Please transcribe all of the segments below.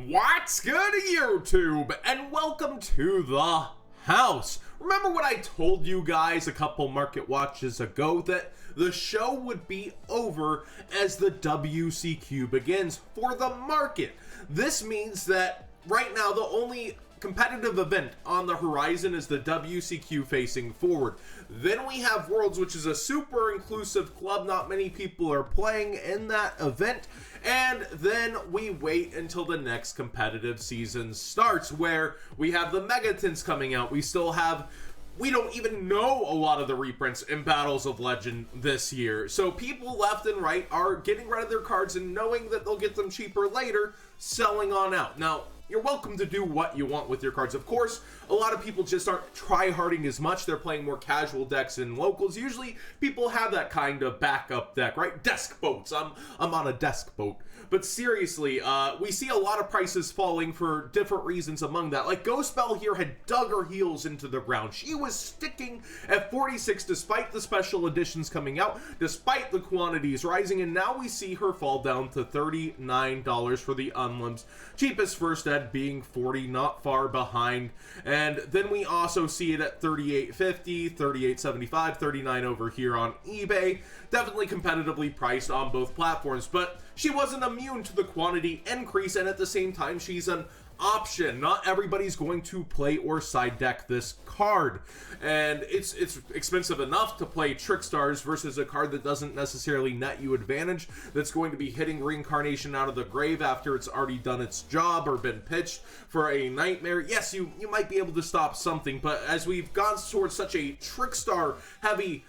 What's good, YouTube? And welcome to the house. Remember what I told you guys a couple market watches ago, that the show would be over as the WCQ begins for the market. This means that right now the only competitive event on the horizon is the WCQ facing forward. Then we have Worlds, which is a super inclusive club. Not many people are playing in that event. And then we wait until the next competitive season starts, where we have the Megatons coming out. We don't even know a lot of the reprints in Battles of Legend this year. So people left and right are getting rid of their cards and knowing that they'll get them cheaper later, selling on out. Now, you're welcome to do what you want with your cards. Of course, a lot of people just aren't try-harding as much. They're playing more casual decks and locals. Usually, people have that kind of backup deck, right? Desk boats. I'm on a desk boat. But seriously, we see a lot of prices falling for different reasons among that. Like, Ghost Belle here had dug her heels into the ground. She was sticking at 46 despite the special editions coming out, despite the quantities rising, and now we see her fall down to $39 for the Unlims. Cheapest first ed being 40, not far behind. And then we also see it at $38.50, $38.75, $39 over here on eBay. Definitely competitively priced on both platforms, but she wasn't immune to the quantity increase, and at the same time, she's an option. Not everybody's going to play or side deck this card, and it's expensive enough to play Trick Stars versus a card that doesn't necessarily net you advantage, that's going to be hitting Reincarnation out of the grave after it's already done its job or been pitched for a Nightmare. Yes, you might be able to stop something, but as we've gone towards such a Trick Star heavy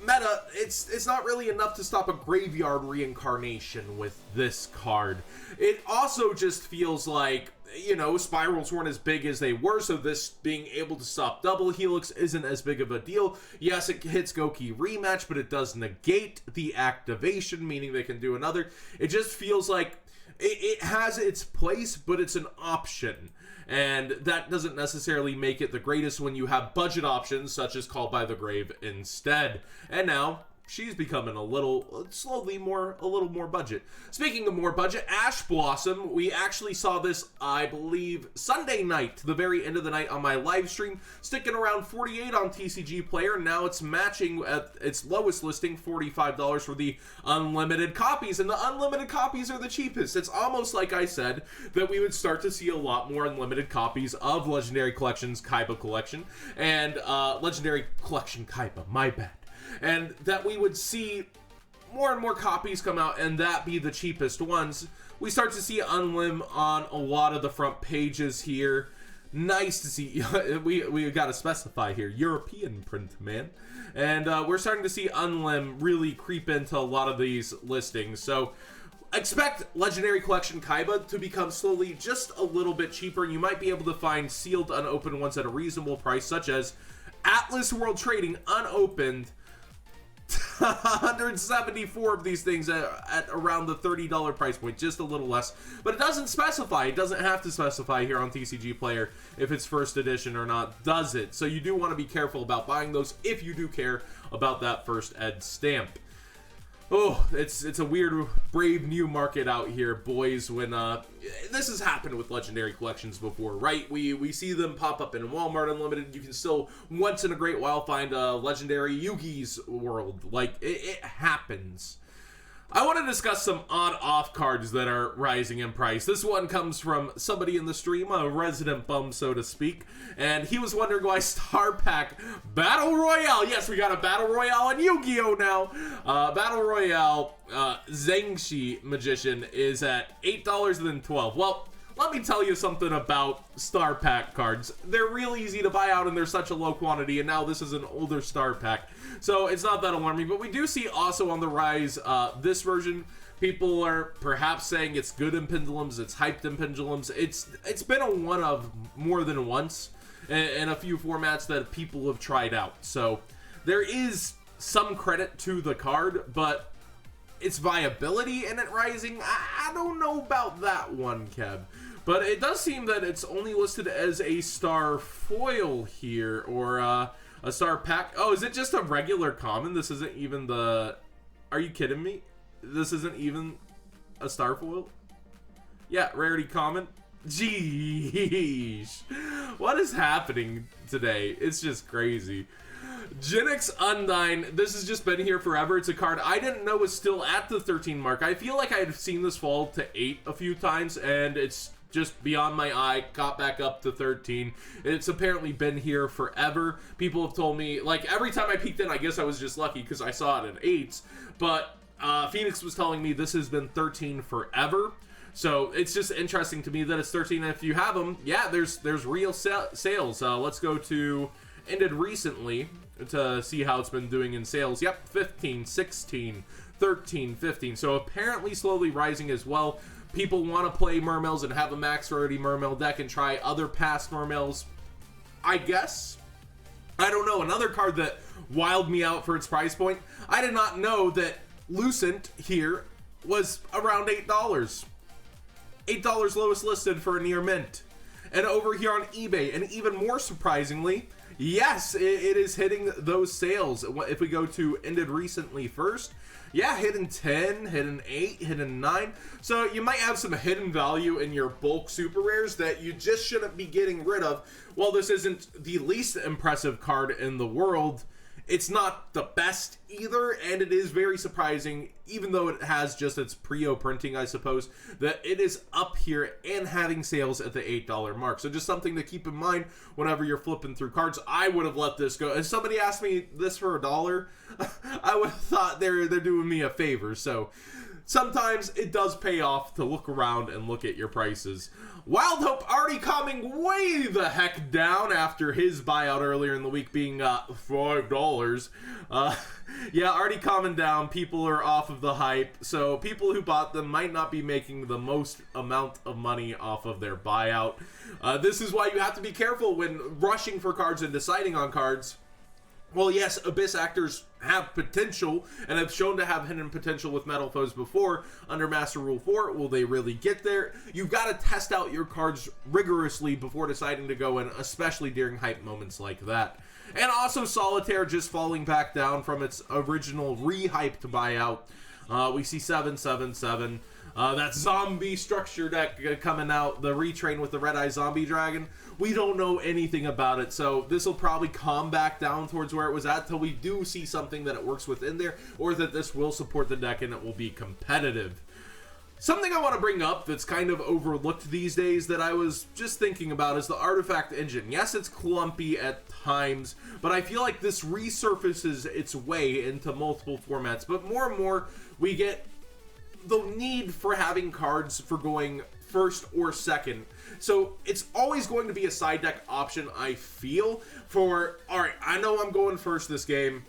meta, it's not really enough to stop a Graveyard Reincarnation with this card. It also just feels like, you know, spirals weren't as big as they were, so this being able to stop double Helix isn't as big of a deal. Yes, it hits Goki rematch, but it does negate the activation, meaning they can do another. It just feels like it has its place, but it's an option. And that doesn't necessarily make it the greatest when you have budget options such as Call by the Grave instead. And now she's becoming a little more budget. Speaking of more budget, Ash Blossom, we actually saw this, I believe, Sunday night, to the very end of the night on my live stream, sticking around 48 on TCG Player. Now it's matching at its lowest listing, $45 for the unlimited copies, and the unlimited copies are the cheapest. It's almost like I said that we would start to see a lot more unlimited copies of Legendary Collection's Kaiba Collection, and Legendary Collection Kaiba, my bad. And that we would see more and more copies come out and that be the cheapest ones. We start to see Unlim on a lot of the front pages here. Nice to see. we got to specify here, European print, man. And we're starting to see Unlim really creep into a lot of these listings. So expect Legendary Collection Kaiba to become slowly just a little bit cheaper. You might be able to find sealed unopened ones at a reasonable price, such as Atlas World Trading unopened. 174 of these things at around the $30 price point, just a little less, but it doesn't specify. It doesn't have to specify here on TCG Player if it's first edition or not, does it? So you do want to be careful about buying those if you do care about that first ed stamp. Oh, it's a weird, brave new market out here, boys, when this has happened with Legendary Collections before, right? We see them pop up in Walmart Unlimited. You can still, once in a great while, find a Legendary Yugi's World. Like, it happens. I want to discuss some on-off cards that are rising in price. This one comes from somebody in the stream, a resident bum, so to speak, and he was wondering why Star Pack Battle Royale, yes, we got a Battle Royale on Yu-Gi-Oh! Now. Battle Royale Zangshi Magician is at $8 and then $12. Well, let me tell you something about Star Pack cards. They're real easy to buy out and they're such a low quantity, and now this is an older Star Pack. So it's not that alarming, but we do see also on the rise this version. People are perhaps saying it's good in Pendulums, it's hyped in Pendulums. It's been a one of more than once in a few formats that people have tried out. So there is some credit to the card, but its viability and it rising, I don't know about that one, Kev. But it does seem that it's only listed as a star foil here, or a star pack. Oh, is it just a regular common? This isn't even the... Are you kidding me? This isn't even a star foil? Yeah, rarity common. Jeez. What is happening today? It's just crazy. Genzyme Undyne, this has just been here forever. It's a card I didn't know was still at the 13 mark. I feel like I've seen this fall to 8 a few times, and it's just beyond my eye, got back up to 13. It's apparently been here forever. People have told me, like, every time I peeked in, I guess I was just lucky because I saw it in 8s, but Phoenix was telling me this has been 13 forever. So it's just interesting to me that it's 13, and if you have them, yeah, there's real sales. Let's go to ended recently to see how it's been doing in sales. Yep, 15, 16, 13, 15. So apparently slowly rising as well. People want to play Mermails and have a max rarity Mermail deck and try other past Mermails, I guess. I don't know. Another card that wilded me out for its price point. I did not know that Lucent here was around $8. $8 lowest listed for a near mint. And over here on eBay, and even more surprisingly, yes, it is hitting those sales. If we go to ended recently first, yeah, hidden 10, hidden 8, hidden 9. So you might have some hidden value in your bulk super rares that you just shouldn't be getting rid of. While this isn't the least impressive card in the world, it's not the best either, and it is very surprising, even though it has just its pre-O printing, I suppose, that it is up here and having sales at the $8 mark. So just something to keep in mind whenever you're flipping through cards. I would have let this go. If somebody asked me this for $1, I would have thought they're doing me a favor. So sometimes it does pay off to look around and look at your prices. Wild Hope already coming way the heck down after his buyout earlier in the week being $5. Yeah, already coming down. People are off of the hype. So people who bought them might not be making the most amount of money off of their buyout. This is why you have to be careful when rushing for cards and deciding on cards. Well, yes, Abyss actors have potential and have shown to have hidden potential with Metal Foes before under Master Rule 4. Will they really get there? You've got to test out your cards rigorously before deciding to go in, especially during hype moments like that. And also Solitaire just falling back down from its original re-hyped buyout. We see 777. That zombie structure deck coming out, the retrain with the Red Eye Zombie Dragon. We don't know anything about it, so this will probably come back down towards where it was at till we do see something that it works within there, or that this will support the deck and it will be competitive. Something I want to bring up that's kind of overlooked these days that I was just thinking about is the Artifact Engine. Yes, it's clumpy at times, but I feel like this resurfaces its way into multiple formats. But more and more, we get the need for having cards for going first or second. So it's always going to be a side deck option, I feel, for, all right, I know I'm going first this game.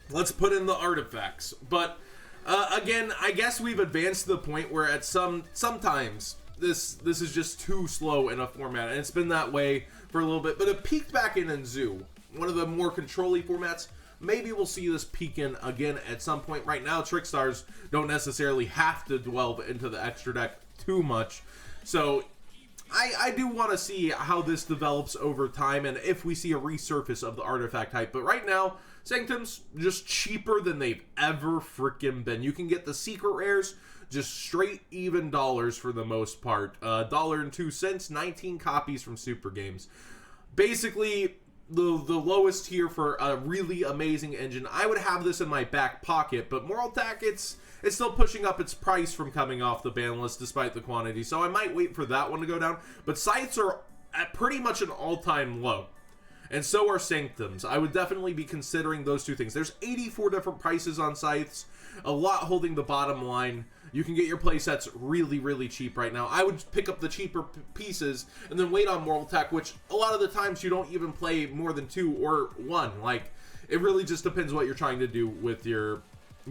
Let's put in the artifacts. But again, I guess we've advanced to the point where at sometimes this is just too slow in a format, and it's been that way for a little bit. But it peaked back in Zoo, one of the more control-y formats. Maybe we'll see this peak in again at some point. Right now, Trickstars don't necessarily have to delve into the extra deck too much. So I do want to see how this develops over time and if we see a resurface of the artifact hype. But right now, Sanctum's just cheaper than they've ever freaking been. You can get the secret rares just straight even dollars for the most part. $1.02, 19 copies from Super Games. Basically, the lowest tier for a really amazing engine. I would have this in my back pocket, but Moral Attack, it's still pushing up its price from coming off the ban list despite the quantity, so I might wait for that one to go down. But Scythes are at pretty much an all-time low, and so are Sanctums. I would definitely be considering those two things. There's 84 different prices on Scythes, a lot holding the bottom line. You can get your playsets really, really cheap right now. I would pick up the cheaper pieces and then wait on Moral Attack, which a lot of the times you don't even play more than 2 or 1. Like, it really just depends what you're trying to do with your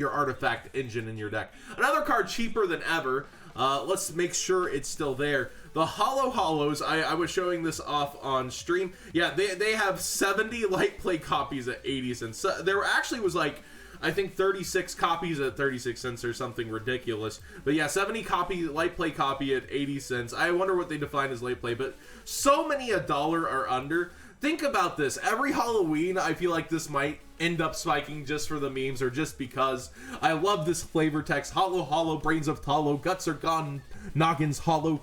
artifact engine in your deck. Another card cheaper than ever. Let's make sure it's still there. The Hollows, I was showing this off on stream. Yeah, they have 70 light play copies at 80 cents. So there actually was like, I think 36 copies at 36 cents or something ridiculous. But yeah, 70 copy light play copy at 80 cents. I wonder what they define as light play, but so many $1 or under think about this. Every Halloween, I feel like this might end up spiking just for the memes or just because I love this flavor text. Hollow, hollow, brains of tallow, guts are gone, noggins hollow.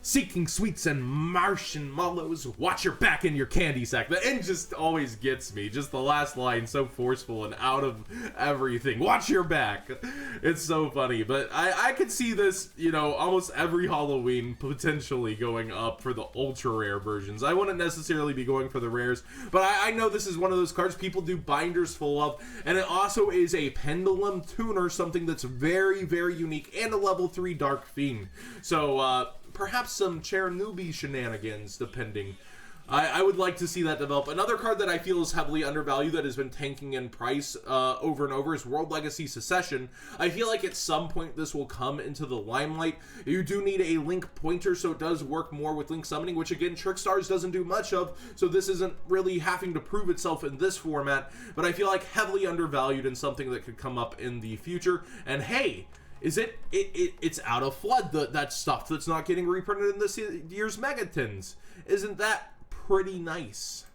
Seeking sweets and marshmallows, watch your back in your candy sack. The end just always gets me. Just the last line, so forceful and out of everything. Watch your back. It's so funny. But I could see this, you know, almost every Halloween potentially going up for the ultra rare versions. I wouldn't necessarily be going for the rares, but I know this is one of those cards people do binders full of, and it also is a pendulum tuner, something that's very, very unique, and a level 3 Dark Fiend. So, perhaps some Chernobyl shenanigans, depending. I would like to see that develop. Another card that I feel is heavily undervalued that has been tanking in price over and over is World Legacy Secession. I feel like at some point this will come into the limelight. You do need a link pointer, so it does work more with link summoning, which again, Trickstars doesn't do much of, so this isn't really having to prove itself in this format, but I feel like heavily undervalued and something that could come up in the future. And hey, it's out of flood, that stuff that's not getting reprinted in this year's Megatons. Isn't that pretty nice?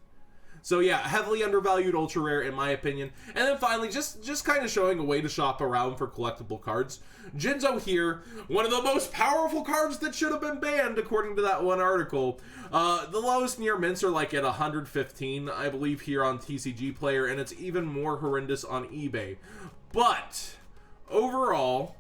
So yeah, heavily undervalued ultra rare in my opinion. And then finally, just kind of showing a way to shop around for collectible cards. Genzyme here, one of the most powerful cards that should have been banned according to that one article. The lowest near mints are like at 115, I believe, here on TCG Player, and it's even more horrendous on eBay. But overall,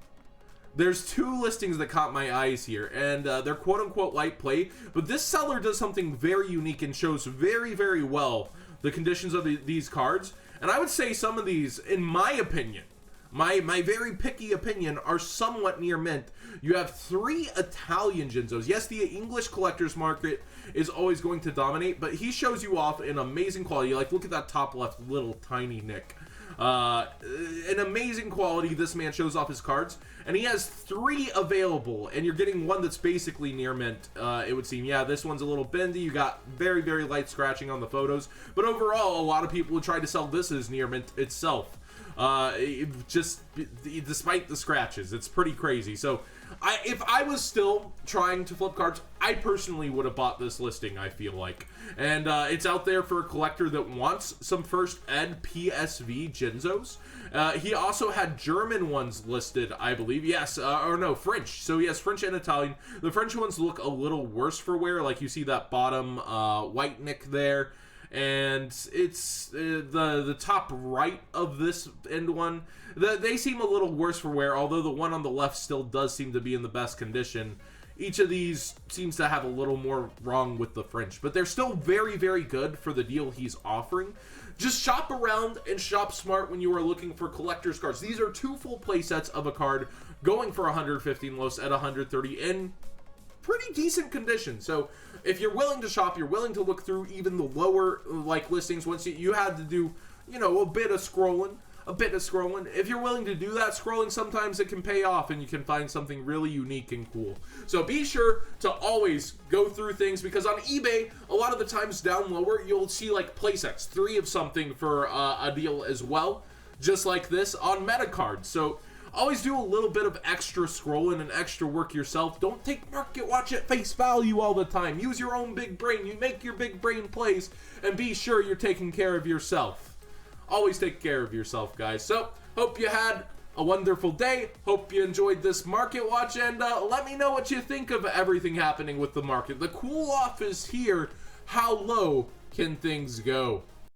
there's two listings that caught my eyes here, and they're quote-unquote light play, but this seller does something very unique and shows very, very well the conditions of these cards. And I would say some of these, in my opinion, my very picky opinion, are somewhat near mint. You have 3 Italian Genzos. Yes, the English collector's market is always going to dominate, but he shows you off in amazing quality. Like, look at that top left little tiny nick. An amazing quality. This man shows off his cards, and he has 3 available, and you're getting one that's basically near mint, it would seem. Yeah, this one's a little bendy. You got very, very light scratching on the photos, but overall, a lot of people would try to sell this as near mint itself. Despite the scratches, it's pretty crazy. So if I was still trying to flip cards, I personally would have bought this listing, I feel like. And it's out there for a collector that wants some first ed PSV Genzos. He also had German ones listed, I believe. Yes, or no, French. So he has French and Italian. The French ones look a little worse for wear. Like you see that bottom white nick there. And it's the top right of this end one. They seem a little worse for wear, although the one on the left still does seem to be in the best condition. Each of these seems to have a little more wrong with the French, but they're still very, very good for the deal he's offering. Just shop around and shop smart when you are looking for collector's cards. These are 2 full play sets of a card going for 115 los at 130 in pretty decent condition. So if you're willing to shop, you're willing to look through even the lower like listings, once you had to do, you know, a bit of scrolling. If you're willing to do that scrolling, sometimes it can pay off and you can find something really unique and cool. So be sure to always go through things, because on eBay, a lot of the times down lower, you'll see like play sets, 3 of something for a deal as well, just like this on meta cards. So always do a little bit of extra scrolling and extra work yourself. Don't take market watch at face value all the time. Use your own big brain. You make your big brain plays, and be sure you're taking care of yourself. Always take care of yourself, guys. So, hope you had a wonderful day. Hope you enjoyed this market watch, and let me know what you think of everything happening with the market. The cool off is here. How low can things go?